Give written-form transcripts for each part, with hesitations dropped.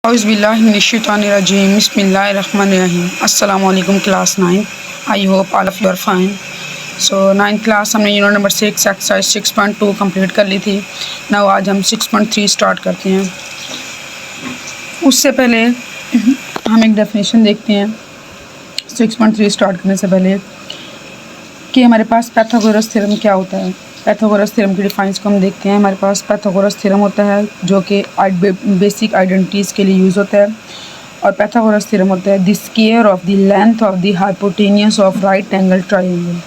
Auzubillahiminash-shaytanir-rajim. Bismillahir-rahmanir-rahim. Assalamualaikum class 9. I hope all of you are fine. So 9th class हमने unit number 6 exercise 6.2 complete कर ली थी। Now आज हम 6.3 start करते हैं। उससे पहले हम एक डेफिनेशन देखते हैं 6.3 स्टार्ट करने से पहले कि हमारे पास पाइथागोरस थ्योरम क्या होता है। पाइथागोरस थ्योरम की डिफाइंस को हम देखते हैं। हमारे पास पाइथागोरस थ्योरम होता है जो कि बेसिक आइडेंटिटीज़ के लिए यूज़ होता है। और पाइथागोरस थ्योरम होता है the square of the length of the hypotenuse of right angle triangle.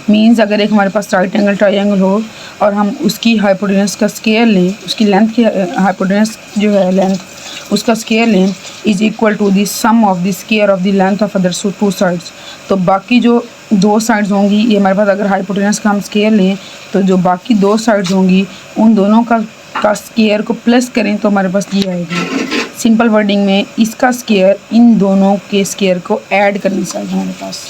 Means अगर एक हमारे पास राइट एंगल ट्रायंगल हो और हम उसकी हाइपोटेन्यूस का स्क्वायर लें, उसकी लेंथ की हाइपोटेन्यूस जो है लेंथ उसका स्क्वायर लें is equal to the sum of the square of the length of other two sides. तो बाकी जो दो साइड्स होंगी, ये हमारे पास अगर हाइपोटेन्यूस का हम स्क्वायर लें तो जो बाकी दो साइड्स होंगी उन दोनों का स्क्वायर को प्लस करें तो हमारे पास ये आएगी। सिंपल वर्डिंग में इसका स्क्वायर इन दोनों के स्क्वायर को ऐड करने से आएगा हमारे पास।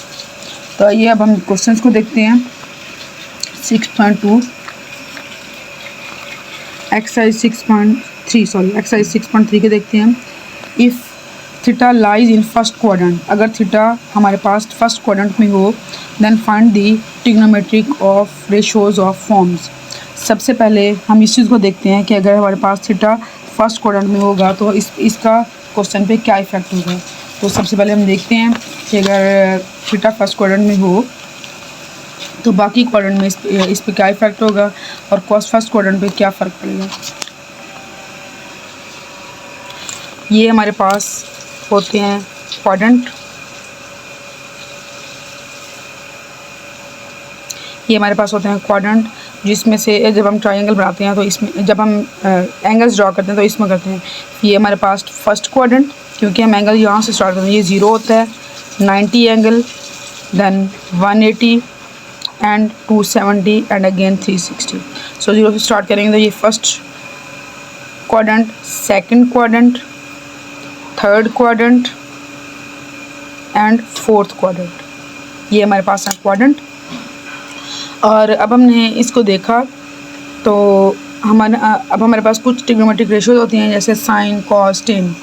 तो ये अब हम क्वेश्चंस को देखते हैं। 6.2 एक्सरसाइज 6.3 के देखते हैं। If theta lies in first quadrant, अगर थीटा हमारे पास फर्स्ट क्वाड्रेंट में हो, then find the trigonometric of ratios of forms. सबसे पहले हम इस चीज़ को देखते हैं कि अगर हमारे पास थीटा फर्स्ट क्वाड्रेंट में होगा तो इसका क्वेश्चन पे क्या इफेक्ट होगा। तो सबसे पहले हम देखते हैं कि अगर थीटा फर्स्ट क्वाड्रेंट में हो तो बाकी क्वाड्रेंट में इस पे क्या इफेक्ट होगा और कॉस फर्स्ट क्वाड्रेंट पे क्या फ़र्क पड़ेगा। ये हमारे पास होते हैं क्वाड्रेंट, ये हमारे पास होते हैं क्वाड्रेंट जिसमें से जब हम ट्रायंगल बनाते हैं तो इसमें जब हम एंगल्स ड्रॉ करते हैं तो इसमें करते हैं। ये हमारे पास फर्स्ट क्वाड्रेंट, क्योंकि हम एंगल यहाँ से स्टार्ट करते हैं, ये 0 होता है, 90 angle, then 180 and 270 and again 360। So 0 से स्टार्ट करेंगे तो ये first quadrant, second quadrant, third quadrant and fourth quadrant, ये हमारे पास है क्वाड्रेंट। और अब हमने इसको देखा तो अब हमारे पास कुछ ट्रिग्नोमेट्रिक रेशियोज होती हैं जैसे साइन, कॉस, टेन।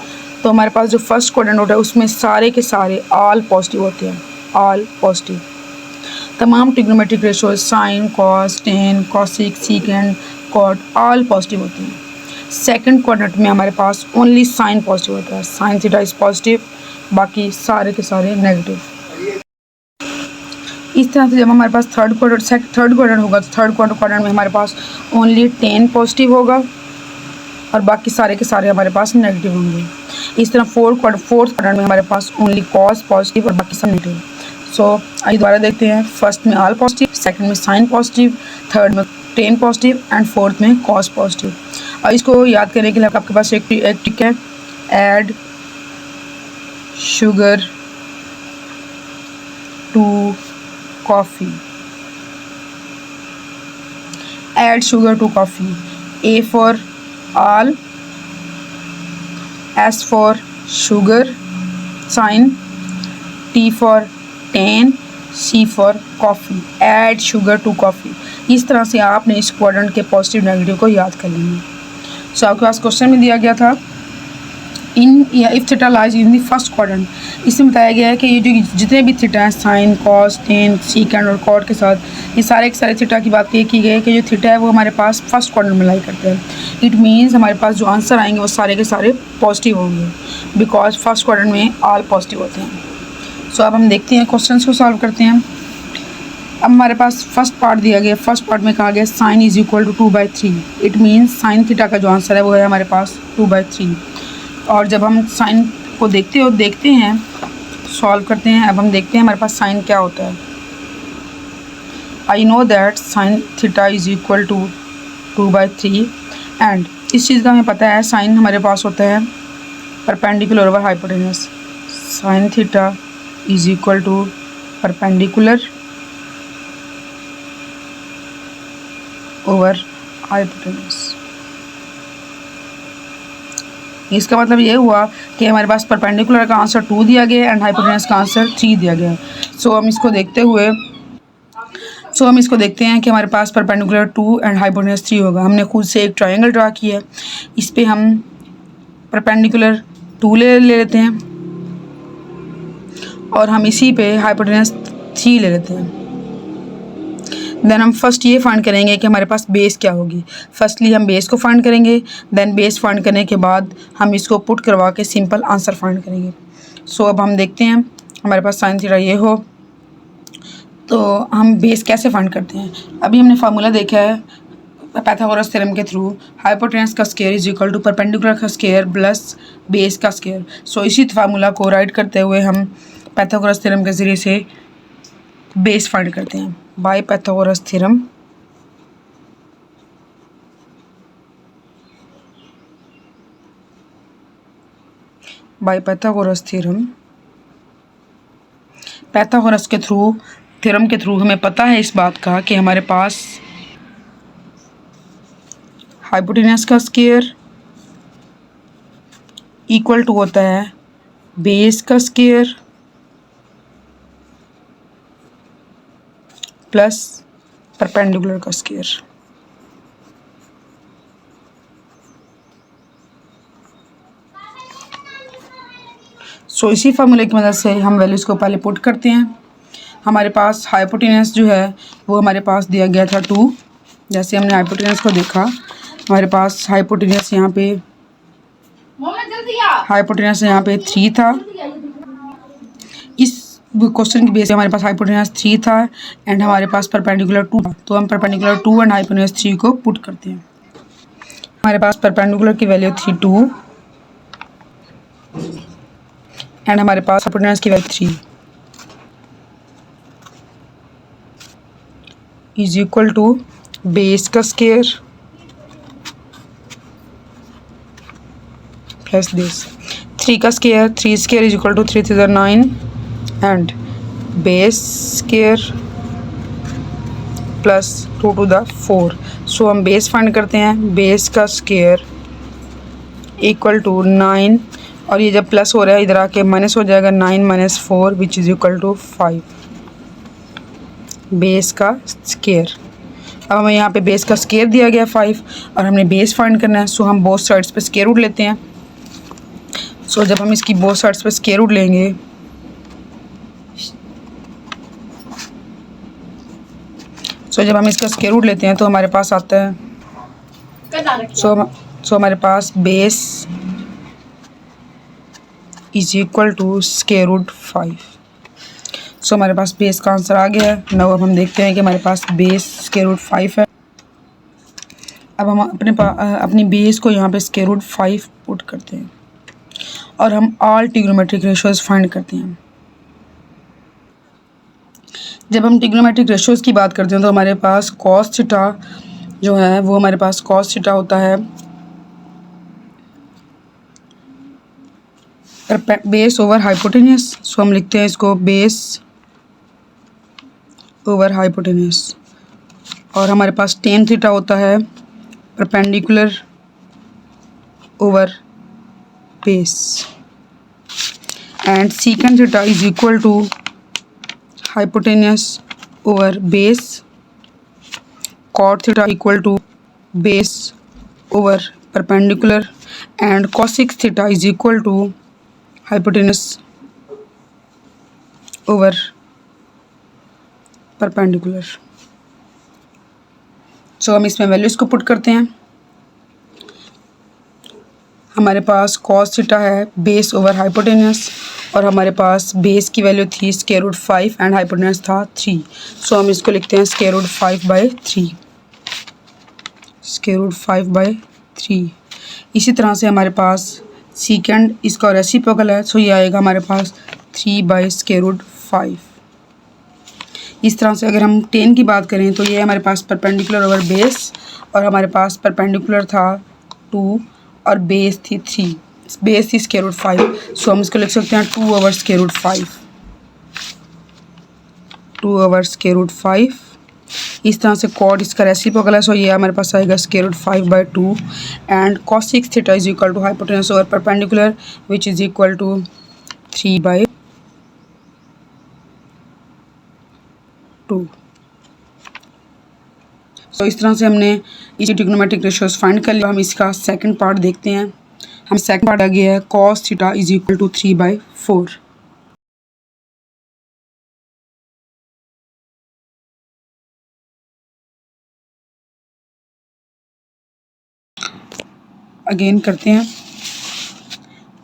तो हमारे पास जो फर्स्ट क्वाड्रेंट होता है उसमें सारे के सारे ऑल पॉजिटिव होते हैं, ऑल पॉजिटिव। तमाम trigonometric ratios sine, cos, tan, cosec, secant, cot all positive होते हैं। सेकंड क्वाड्रेंट में हमारे पास ओनली साइन पॉजिटिव होता है, साइन थीटा इज पॉजिटिव, बाकी सारे के सारे नेगेटिव। इस तरह से जब हमारे पास थर्ड क्वाड्रेंट होगा तो थर्ड क्वाड्रेंट में हमारे पास ओनली टेन पॉजिटिव होगा और बाकी सारे के सारे हमारे पास नेगेटिव होंगे। इस तरह फोर्थ क्वाड्रेंट में हमारे पास ओनली कॉस पॉजिटिव और बाकी सब नेगेटिव। सो आइए दोबारा देखते हैं। फर्स्ट में ऑल पॉजिटिव, सेकंड में साइन पॉजिटिव, थर्ड में टेन पॉजिटिव एंड फोर्थ में कॉस पॉजिटिव। और इसको याद करने के लिए आपके पास एक ट्रिक है, add sugar to coffee. Add sugar to coffee. A for all, S for sugar sine, T for tan, C for coffee. Add sugar to coffee. इस तरह से आपने इस क्वाड्रेंट के पॉजिटिव नेगेटिव को याद कर लेंगे। सो आपके पास क्वेश्चन में दिया गया था if theta lies in the first quadrant. इसमें बताया गया है कि ये जो जितने भी थीटा हैं साइन, कॉस, टेन, सीकेंड और कॉट के साथ, ये सारे के सारे थीटा की बात ये की गई है कि जो थीटा है वो हमारे पास फर्स्ट क्वाड्रेंट में लाई करते हैं। इट मीन्स हमारे पास जो आंसर आएंगे वो सारे के सारे पॉजिटिव होंगे बिकॉज फर्स्ट क्वाड्रेंट में ऑल पॉजिटिव होते हैं। सो अब हम देखते हैं क्वेश्चन को सॉल्व करते हैं। अब हमारे पास फर्स्ट पार्ट दिया गया, फर्स्ट पार्ट में कहा गया sine is equal to 2/3। It means sine theta का जो आंसर है वो है हमारे पास 2/3। और जब हम साइन को देखते हैं सॉल्व करते हैं। अब हम देखते हैं हमारे पास साइन क्या होता है। I know that sine theta is equal to 2/3 and इस चीज़ का हमें पता है साइन हमारे पास होता है perpendicular over hypotenuse. Sine theta is equal to perpendicular over hypotenuse. इसका मतलब ये हुआ कि हमारे पास परपेंडिकुलर का आंसर 2 दिया गया एंड हाइपोटेन्यूस का आंसर 3 दिया गया। सो हम इसको देखते हैं कि हमारे पास परपेंडिकुलर 2 एंड हाइपोटेन्यूस 3 होगा। हमने खुद से एक ट्रायंगल ड्रा किया है, इस पे हम परपेंडिकुलर 2 ले लेते हैं और हम इसी पे हाइपोटेनस 3 ले लेते हैं। देन हम फर्स्ट ये फाइंड करेंगे कि हमारे पास बेस क्या होगी। फर्स्टली हम बेस को फाइंड करेंगे, देन बेस फाइंड करने के बाद हम इसको पुट करवा के सिंपल आंसर फाइंड करेंगे। सो अब हम देखते हैं हमारे पास साइन थीटा ये हो तो हम बेस कैसे फाइंड करते हैं। अभी हमने फार्मूला देखा है पाइथागोरस थ्योरम के थ्रू, हाइपोटेनस का square is equal to perpendicular का स्क्वायर प्लस बेस का स्क्वायर। सो इसी फार्मूला को राइट करते हुए हम पाइथागोरस थ्योरम के ज़रिए से बेस फाइंड करते हैं। बाय पाइथागोरस थ्योरम पाइथागोरस के थ्योरम के थ्रू हमें पता है इस बात का कि हमारे पास हाइपोटेनस का स्क्वायर इक्वल टू होता है बेस का स्क्वायर प्लस परपेंडिकुलर का स्क्वायर। सो इसी फार्मूले की मदद से हम वैल्यूज़ को पहले पुट करते हैं। हमारे पास हाइपोटेनस जो है वो हमारे पास दिया गया था 2। जैसे हमने हाइपोटेनस को देखा, हमारे पास हाइपोटेनस यहाँ पे 3 था। इस क्वेश्चन की बेस पे हमारे पास हाइपोटेनस 3 था एंड हमारे पास परपेंडिकुलर 2 था, तो हम परपेंडिकुलर 2 एंड हाइपोटेनस 3 को पुट करते हैं। हमारे पास परपेंडिकुलर की वैल्यू थी 2 एंड हमारे पास हाइपोटेनस की value 3 is equal to base का स्क्वायर प्लस दिस 3 का square, 3 square is equal to 3 3 9 and base square plus 2 to the 4। So हम बेस फाइंड करते हैं। बेस का स्क्वायर इक्वल टू 9 और ये जब प्लस हो रहा है इधर आके माइनस हो जाएगा, 9 minus 4 which is equal to 5 base का स्क्वायर। अब हमें यहाँ पे बेस का स्क्वायर दिया गया 5 और हमने बेस फाइंड करना है। सो हम बोथ साइड्स पे स्क्वायर रूट लेते हैं। सो जब हम इसकी बोथ साइड्स पे स्क्वायर रूट लेंगे जब हम इसका स्क्वायर रूट लेते हैं तो हमारे पास आता है सो हमारे पास base is equal to square root 5। So हमारे पास बेस का आंसर आ गया है। नाउ अब हम देखते हैं कि हमारे पास बेस स्क्वायर रूट 5 है। अब हम अपनी बेस को यहाँ पे स्क्वायर रूट 5 पुट करते हैं और हम ऑल ट्रिग्नोमेट्रिक रेशियोज फाइंड करते हैं। जब हम ट्रिग्नोमेट्रिक रेशियोज़ की बात करते हैं तो हमारे पास कॉस थीटा जो है वो हमारे पास कॉस थीटा होता है बेस ओवर हाइपोटेनस। सो हम लिखते हैं इसको बेस ओवर हाइपोटेनस और हमारे पास टेन थीटा होता है perpendicular over base and secant theta is equal to hypotenuse over base, cot theta equal to base over perpendicular and cosec theta is equal to hypotenuse over perpendicular। सो हम इसमें values को put करते हैं। हमारे पास cos theta है base over hypotenuse और हमारे पास बेस की वैल्यू थी स्क्वायर रूट 5 एंड हाइपोटेनस था 3। सो हम इसको लिखते हैं स्क्वायर रूट 5/3 स्क्वायर रूट 5/3। इसी तरह से हमारे पास सीकेंड इसका रेसिप्रोकल है। सो ये आएगा हमारे पास 3/√5। इस तरह से अगर हम 10 की बात करें तो ये हमारे पास परपेंडिकुलर ओवर बेस और हमारे पास परपेंडिकुलर था 2 और बेस थी 3, बेस थी स्क्वायर रूट 5। सो हम इसको लिख सकते हैं 2 over square root 5 2 over square root 5। इस तरह से कॉट इसका रेसिप्रोकल है। सो ये हमारे पास आएगा square root 5/2 and cosec theta is equal to hypotenuse over perpendicular which is equal to 3/2। So इस तरह से हमने इसी ट्रिग्नोमेट्रिक रेशियोज फाइंड कर लिया। हम इसका सेकंड पार्ट देखते हैं। हम सेकंड पार्ट आ गया है cos theta is equal to 3/4। Again करते हैं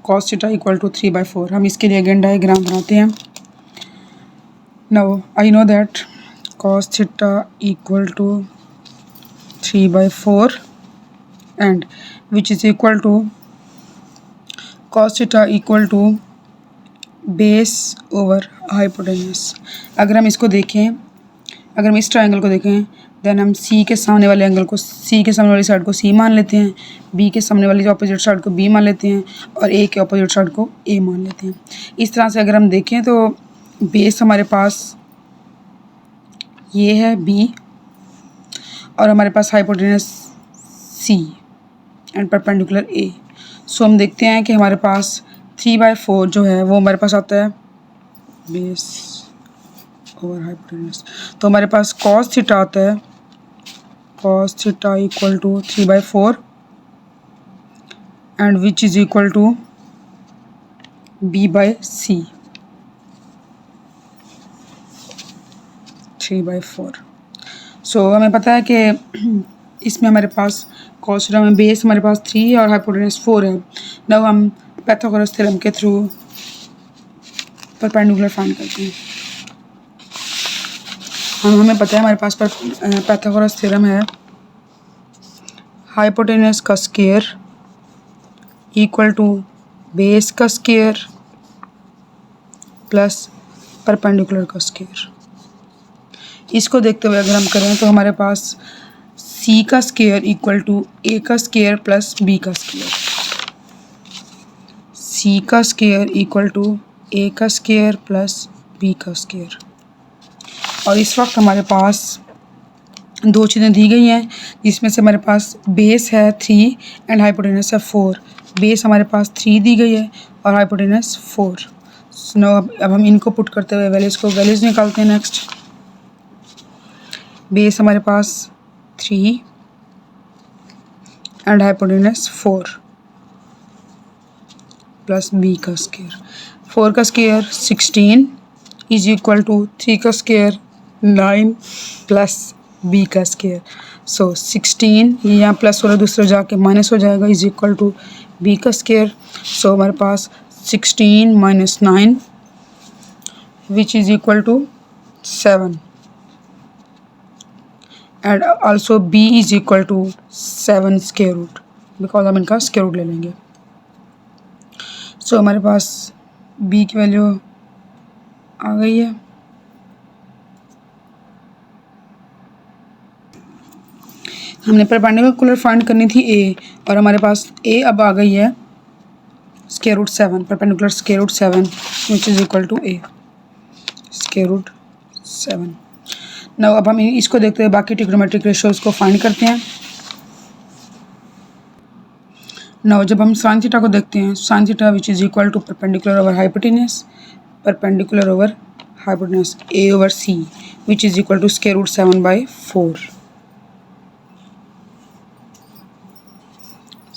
cos थीटा इक्वल टू 3/4। हम इसके लिए अगेन डायग्राम बनाते हैं। Now I know that cos theta equal to 3/4 and which is equal to cos theta equal to base over hypotenuse. अगर हम इसको देखें, अगर हम इस ट्रायंगल को देखें, देन हम सी के सामने वाले एंगल को, सी के सामने वाली साइड को सी मान लेते हैं, बी के सामने वाली ऑपोजिट साइड को बी मान लेते हैं और ए के ऑपोजिट साइड को ए मान लेते हैं। इस तरह से अगर हम देखें तो बेस हमारे पास ये है बी और हमारे पास hypotenuse C and perpendicular A. So हम देखते हैं कि हमारे पास 3/4 जो है वो हमारे पास आता है बेस ओवर हाइपोटेन्यूस। तो हमारे पास cos थीटा आता है, cos theta equal to 3/4 and which is equal to b/c 3/4। So हमें पता है कि इसमें हमारे पास cos थीटा में बेस हमारे पास 3 और हाइपोटेन्यूस 4 है। नाउ हम पाइथागोरस थ्योरम के थ्रू परपेंडिकुलर फाइंड करते हैं। हमें पता है हमारे पास पाइथागोरस थ्योरम है हाइपोटेन्यूस का स्क्वायर इक्वल टू बेस का स्क्वायर प्लस परपेंडिकुलर का स्क्वायर। इसको देखते हुए अगर हम करें तो हमारे पास c का स्क्वायर इक्वल टू a का स्क्वायर प्लस b का स्क्वायर, c का स्क्वायर इक्वल टू a का स्क्वायर प्लस b का स्क्वायर। और इस वक्त हमारे पास दो चीज़ें दी गई हैं जिसमें से हमारे पास बेस है 3 एंड हाइपोटेन्यूस है 4। बेस हमारे पास 3 दी गई है और हाइपोटेन्यूस 4। नो अब हम इनको पुट करते हुए वैल्यूज़ निकालते हैं। नेक्स्ट बेस हमारे पास 3 एंड हाइपोटेन्यूस 4 प्लस b का स्क्वायर। 4 का स्क्वायर 16 इज इक्वल टू 3 का स्क्वायर 9 प्लस b का स्क्वायर। सो 16 ये यहाँ प्लस वाला दूसरा जाके माइनस हो जाएगा इज इक्वल टू b का स्क्वायर। सो हमारे पास 16 minus 9 which is equal to 7 and also b is equal to 7 square root, because हम इनका स्क्वायर रूट ले लेंगे। सो हमारे पास b की वैल्यू आ गई है। हमने परपेंडिकुलर फाइंड करनी थी a और हमारे पास a अब आ गई है square root 7, perpendicular square root 7 which is equal to a square root 7। Now अब हम इसको देखते हुए बाकी ट्रिग्नोमेट्रिक रेशियोज को फाइंड करते हैं। नाउ जब हम साइन थीटा को देखते हैं, sine theta which is equal to perpendicular over hypotenuse, perpendicular over hypotenuse a over c which is equal to square root 7/4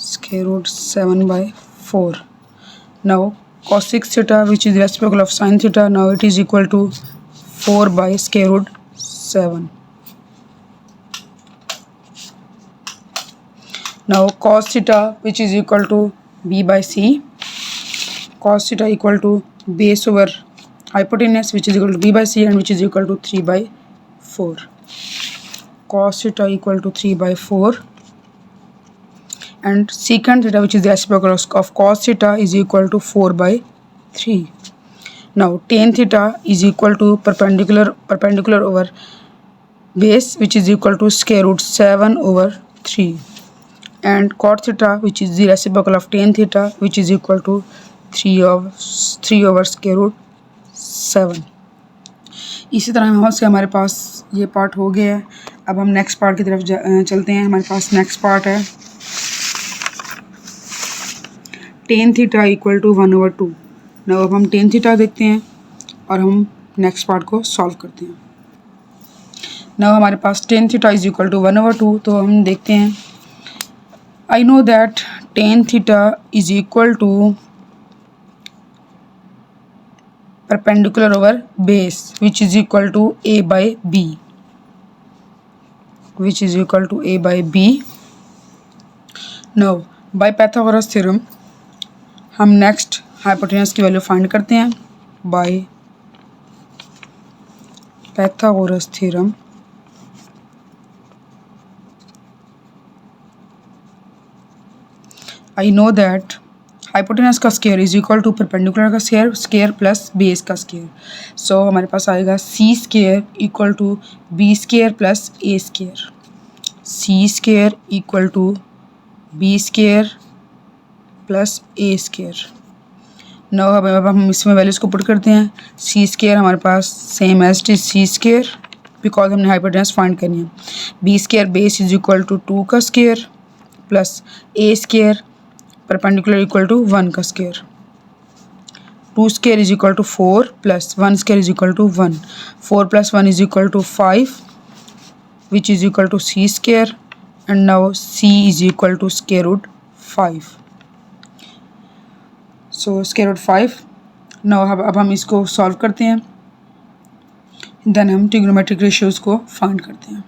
square root 7/4। now cosec theta which is reciprocal of sin theta, now it is equal to 4 by square root 7। now cos theta which is equal to b/c, cos theta equal to base over hypotenuse which is equal to b/c and which is equal to 3/4, cos theta equal to 3/4 and secant theta which is the reciprocal of cos theta is equal to 4/3। now tan theta is equal to perpendicular over base which is equal to square root 7/3 and cot theta which is the reciprocal of tan theta which is equal to 3 over square root 7। इसी तरह यहाँ से हमारे पास ये part हो गया है। अब हम नेक्स्ट पार्ट की तरफ चलते हैं। हमारे पास नेक्स्ट पार्ट है tan theta equal to 1/2। Now अब हम tan थीटा देखते हैं और हम नेक्स्ट पार्ट को सॉल्व करते हैं। नाउ हमारे पास tan theta is equal to 1/2, तो हम देखते हैं। I know that tan theta is equal to perpendicular over base, which is equal to a by b, which is equal to a by b. Now by Pythagoras theorem हम next hypotenuse की value find करते हैं. By Pythagoras theorem I know that hypotenuse का square is equal to perpendicular का square plus base का square. So हमारे पास आएगा C square equal to B square plus A square. C square equal to B square plus A square. Now अब हम इसमें values को पुट करते हैं. सी स्क्वायर हमारे पास same as it C square because हमने हाइपोटेनस फाइंड करनी है. B square base is equal to 2 का square plus A square perpendicular equal to 1 का square. 2 square is equal to 4 plus 1 square is equal to 1. 4 plus 1 is equal to 5 which is equal to C square and now C is equal to square root 5. So square root 5. Now अब हम इसको solve करते हैं. Then हम trigonometric ratios को find करते हैं.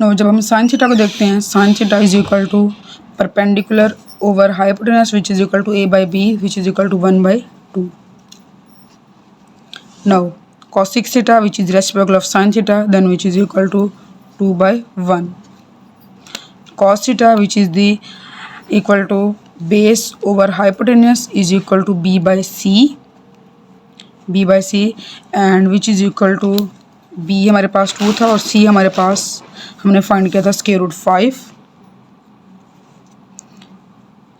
No जब हम साइन थीटा को देखते हैं, sine theta is equal to perpendicular over hypotenuse which is equal to A by B which is equal to 1/2. Now cos theta which is reciprocal of sine theta then which is equal to 2/1. cos theta which is the equal to base over hypotenuse is equal to b by c and which is equal to b हमारे पास 2 था और c हमारे पास हमने find किया था square root 5.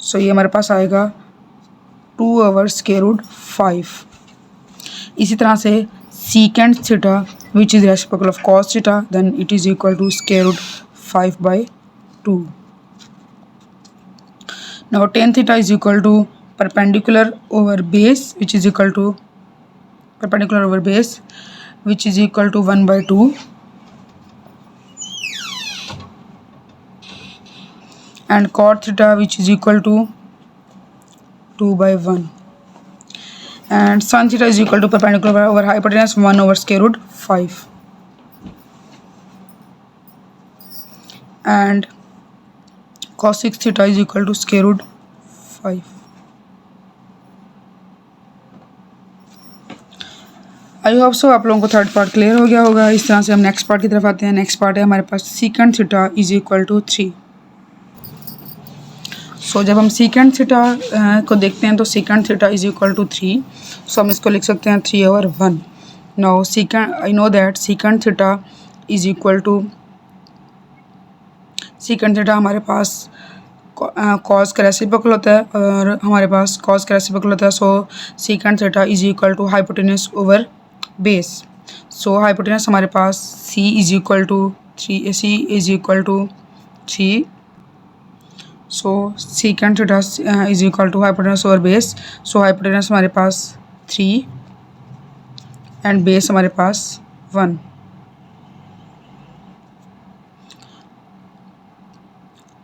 सो ये हमारे पास आएगा 2 ओवर स्क्वायर रूट 5. इसी तरह से secant theta which is reciprocal of cos theta then it is equal to square root 5/2. Now tan theta is equal to perpendicular over base which is equal to perpendicular over base which is equal to 1/2 and cot theta which is equal to 2/1 and sin theta is equal to perpendicular over hypotenuse 1 over square root 5 and cos theta is equal to square root 5. I hope so आप लोगों को third part clear हो गया होगा. इस तरह से हम नेक्स्ट पार्ट की तरफ आते हैं. नेक्स्ट पार्ट है हमारे पास secant theta is equal to 3. So जब हम सीकेंट थीटा को देखते हैं तो secant theta is equal to 3. So हम इसको लिख सकते हैं 3/1. Now secant I know that secant theta is equal to secant theta हमारे पास कॉस का रेसिप्रोकल होता है और हमारे पास कॉस का रेसिप्रोकल होता है. So secant theta is equal to hypotenuse over base. So hypotenuse हमारे पास c is equal to 3 c is equal to 3. So secant theta is equal to hypotenuse over base. So hypotenuse हमारे पास 3 and base हमारे पास 1.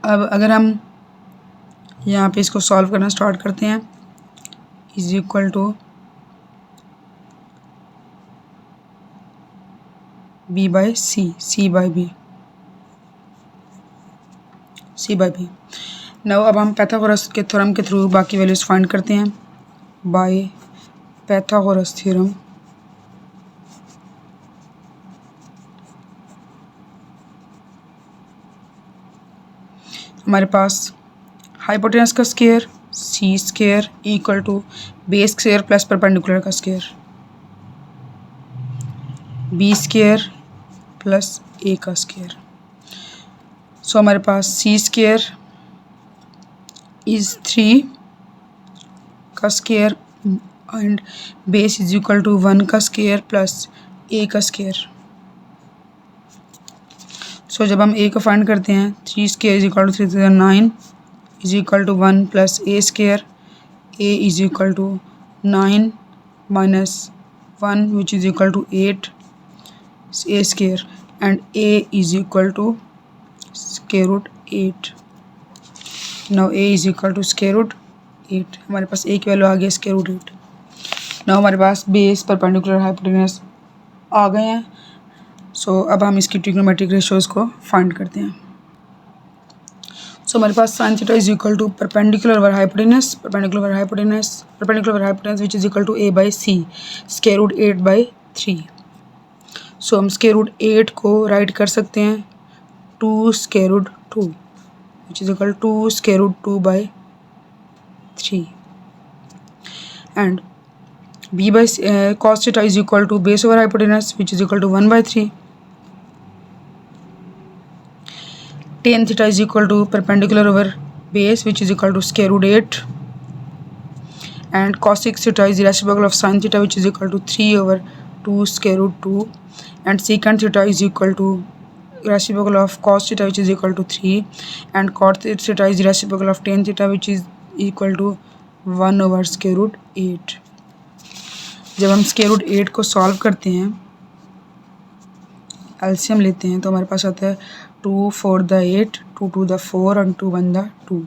अब अगर हम यहाँ पे इसको सॉल्व करना स्टार्ट करते हैं is equal to b by c by b. Now अब हम पैथागोरस के थ्योरम के थ्रू बाकी वैल्यूज फाइंड करते हैं. बाय पैथागोरस थ्योरम हमारे पास हाइपोटेनस का square c square equal to base square plus perpendicular का square b square plus a का स्क्वायर. सो हमारे पास c स्क्वायर इज 3 का square and base is equal to 1 का स्क्वायर प्लस a का स्क्वायर. सो जब हम a को फाइंड करते हैं 3 square is equal to 3 9 is equal to 1 plus a square. a is equal to 9 minus 1 which is equal to 8 a square and a is equal to square root 8. Now a is equal to square root 8. हमारे पास a की value आ गई square root 8. Now हमारे पास base perpendicular hypotenuse आ गए हैं. सो अब हम इसकी ट्रिग्नोमेट्रिक रेशियोज़ को फाइंड करते हैं. सो हमारे पास sine theta is equal to perpendicular over hypotenuse which is equal to a by C square root 8 by 3. So हम स्क्वायर रूट 8 को राइट कर सकते हैं 2 square root 2 which is equal to square root 2 by 3 and b by cos theta is equal to base over hypotenuse which is equal to 1 by 3. Tan theta is equal to perpendicular over base which is equal to square root 8 and cosec theta is the reciprocal of sin theta which is equal to 3 over 2 square root 2 and secant theta is equal to reciprocal of cos theta which is equal to 3 and cot theta is the reciprocal of tan theta which is equal to 1 over square root 8. जब हम square root 8 को solve करते हैं LCM लेते हैं तो हमारे पास आता है 2 4 द 8 2 2 द 4 और 2 1 द 2.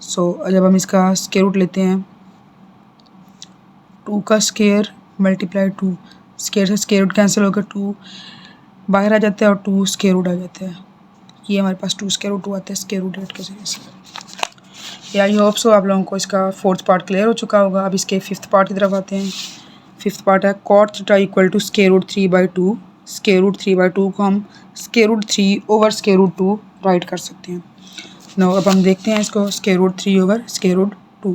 सो जब हम इसका स्क्वायर रूट लेते हैं 2 का स्क्वायर मल्टीप्लाई 2 स्क्वायर से स्क्वायर रूट कैंसिल होकर 2 बाहर आ जाता है और 2 स्क्वायर रूट आ जाता है. ये हमारे पास 2 स्क्वायर रूट 2 आता है स्क्वायर रूट 8 के जरिए से. आई होप सो आप लोगों को इसका फोर्थ पार्ट क्लियर हो चुका होगा. अब इसके फिफ्थ पार्ट की तरफ आते हैं. फिफ्थ पार्ट है cot theta equal to square root 3 by 2. Square root 3 by 2 को हम square root 3 over square root 2 right कर सकते हैं. नो अब हम देखते हैं इसको square root 3 over square root 2.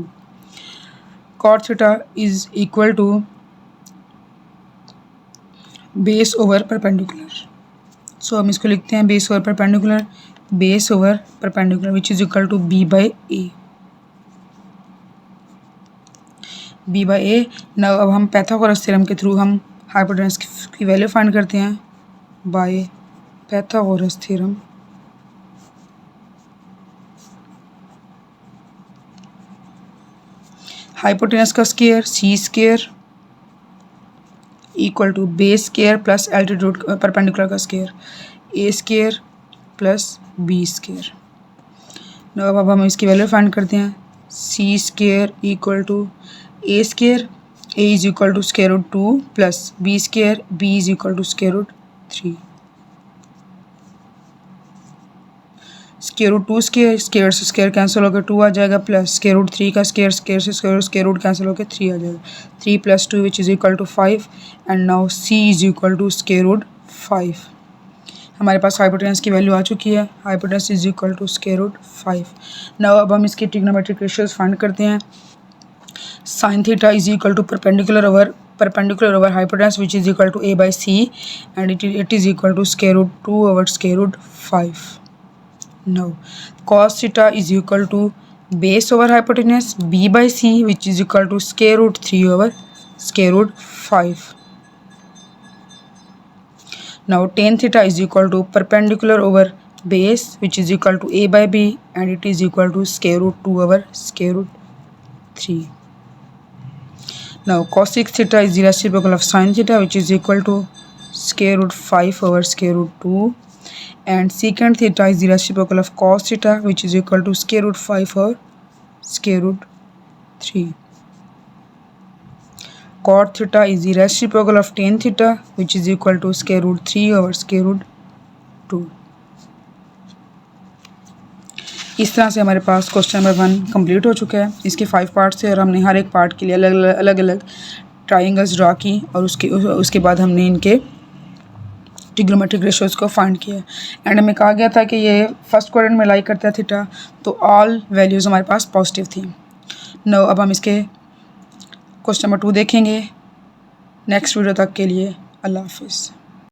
Cot theta is equal to base over perpendicular. So हम इसको लिखते हैं base over perpendicular which is equal to b by a. b by A. Now अब हम पैथागोरस थ्योरम के थ्रू हम hypotenuse की value find करते हैं बाय पैथागोरस थ्योरम. हाइपोटेनस का square C square equal to base square plus altitude perpendicular का square A square plus B square. Now अब हम इसकी वैल्यू फाइंड करते हैं C square equal to a square a is equal to square root 2 plus b square b is equal to square root 3. Square root 2 square से square cancel होकर 2 आ जाएगा plus square root 3 का square से square root cancel होकर 3 आ जाएगा. 3 plus 2 which is equal to 5 and now c is equal to square root 5. हमारे पास हाइपोटेनस की वैल्यू आ चुकी है. Hypotenuse is equal to square root 5. Now अब हम इसकी ट्रिग्नोमेट्रिक रेशियोज फाइंड करते हैं. Sin theta is equal to perpendicular over hypotenuse which is equal to a by c and it is equal to square root 2 over square root 5. Now cos theta is equal to base over hypotenuse b by c which is equal to square root 3 over square root 5. Now tan theta is equal to perpendicular over base which is equal to a by b and it is equal to square root 2 over square root 3. Now cosec theta is the reciprocal of sin theta which is equal to square root 5 over square root 2 and secant theta is the reciprocal of cos theta which is equal to square root 5 over square root 3. Cot theta is the reciprocal of tan theta which is equal to square root 3 over square root 2. इस तरह से हमारे पास question number 1 complete हो चुका है. इसके 5 parts थे और हमने हर एक पार्ट के लिए अलग अलग ट्राइंगल्स ड्रा की और उसके बाद हमने इनके ट्रिग्नोमेट्रिक रेशियोज को फाइंड किया. एंड हमें कहा गया था कि ये फर्स्ट क्वाड्रेंट में लाई करता है थीटा, तो ऑल वैल्यूज़ हमारे पास पॉजिटिव थी. नो अब हम इसके क्वेश्चन नंबर 2 देखेंगे. नेक्स्ट वीडियो तक के लिए अल्लाह हाफिज़.